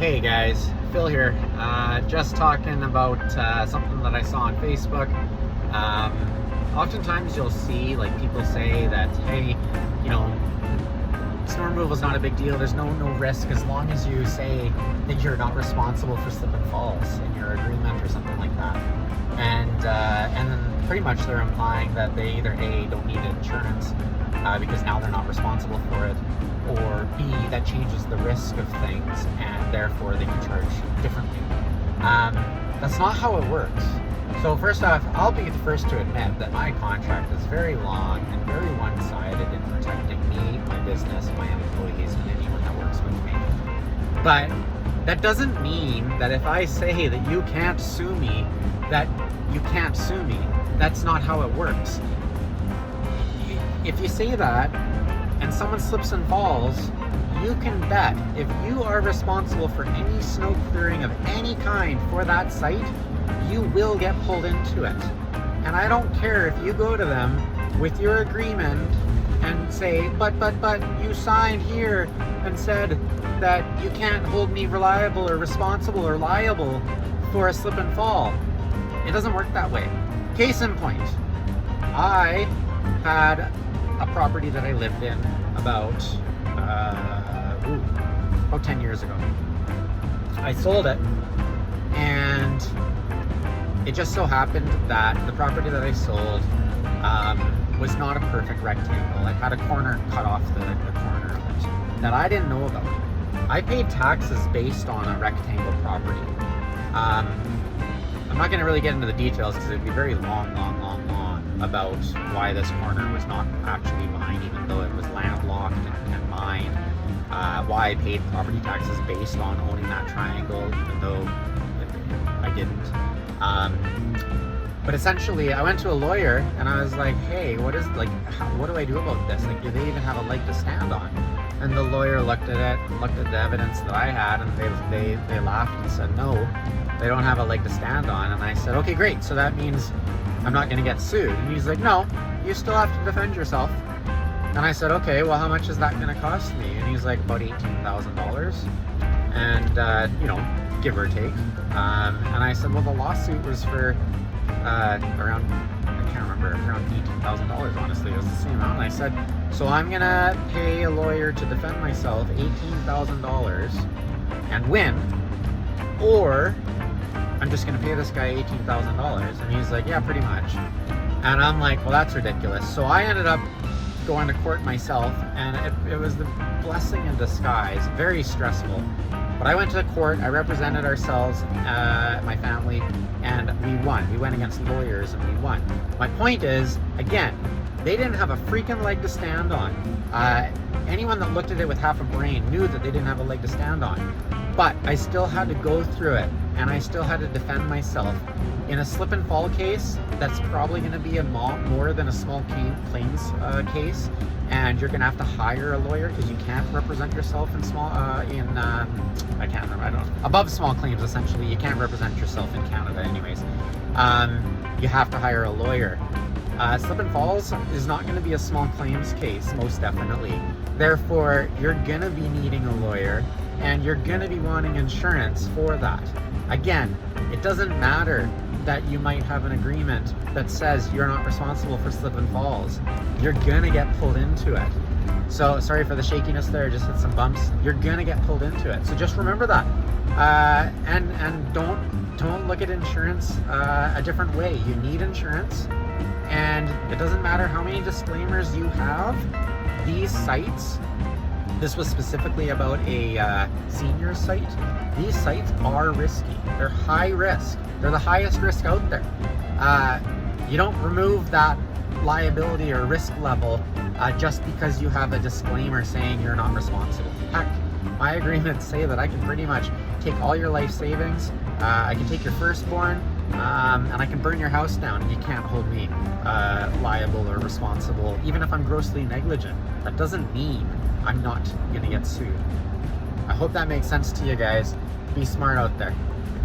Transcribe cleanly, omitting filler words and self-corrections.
Hey guys, Phil here. Just talking about something that I saw on Facebook. Oftentimes you'll see like people say that, hey, snow removal is not a big deal. There's no risk as long as you say that you're not responsible for slip and falls in your agreement or something like that. And then pretty much they're implying that they either A, don't need insurance because now they're not responsible for it, or B, that changes the risk of things and therefore they can charge differently. That's not how it works. So first off, I'll be the first to admit that my contract is very long and very one-sided in protecting me, my business, my employees, and anyone that works with me. But that doesn't mean that if I say that you can't sue me, that you can't sue me. That's not how it works. If you say that and someone slips and falls, you can bet if you are responsible for any snow clearing of any kind for that site, you will get pulled into it. And I don't care if you go to them with your agreement and say, but you signed here and said that you can't hold me reliable or responsible or liable for a slip and fall. It doesn't work that way. Case in point, I had a property that I lived in about 10 years ago. I sold it, and it just so happened that the property that I sold was not a perfect rectangle. It had a corner cut off the corner of it that I didn't know about. I paid taxes based on a rectangle property. I'm not going to really get into the details because it'd be very long about why this corner was not actually mine, even though it was landlocked and mine. Why I paid property taxes based on owning that triangle, even though I didn't. But essentially, I went to a lawyer and I was like, "Hey, what do I do about this? Like, do they even have a leg to stand on?" And the lawyer looked at it, looked at the evidence that I had, and they laughed and said, "No, they don't have a leg to stand on." And I said, "Okay, great. So that means I'm not going to get sued." And he's like, "No, you still have to defend yourself." And I said, "Okay, well, how much is that going to cost me?" And he's like, "About $18,000, and give or take." And I said, "Well, the lawsuit was for around, I can't remember, around $18,000. Honestly, it was the same amount." And I said, "So I'm going to pay a lawyer to defend myself $18,000 and win, or I'm just going to pay this guy $18,000. And he's like, "Yeah, pretty much." And I'm like, "Well, that's ridiculous." So I ended up going to court myself, and it was the blessing in disguise. Very stressful. But I went to the court, I represented ourselves, my family, and we won. We went against lawyers and we won. My point is, again, they didn't have a freaking leg to stand on. Anyone that looked at it with half a brain knew that they didn't have a leg to stand on. But I still had to go through it, and I still had to defend myself. In a slip and fall case, that's probably going to be more than a small claims case, and you're going to have to hire a lawyer because you can't represent yourself in I can't remember, I don't know, above small claims. Essentially, you can't represent yourself in Canada anyways. You have to hire a lawyer. Slip and falls is not going to be a small claims case, most definitely. Therefore, you're going to be needing a lawyer, and you're going to be wanting insurance for that. Again, it doesn't matter that you might have an agreement that says you're not responsible for slip and falls. You're going to get pulled into it. So, sorry for the shakiness there, I just hit some bumps. You're going to get pulled into it. So just remember that. And don't look at insurance a different way. You need insurance, and it doesn't matter how many disclaimers you have. These sites, this was specifically about a senior site. These sites are risky. They're high risk. They're the highest risk out there. You don't remove that liability or risk level just because you have a disclaimer saying you're not responsible. Heck, my agreements say that I can pretty much take all your life savings, I can take your firstborn, and I can burn your house down, and you can't hold me liable or responsible, even if I'm grossly negligent. That doesn't mean I'm not going to get sued. I hope that makes sense to you guys. Be smart out there.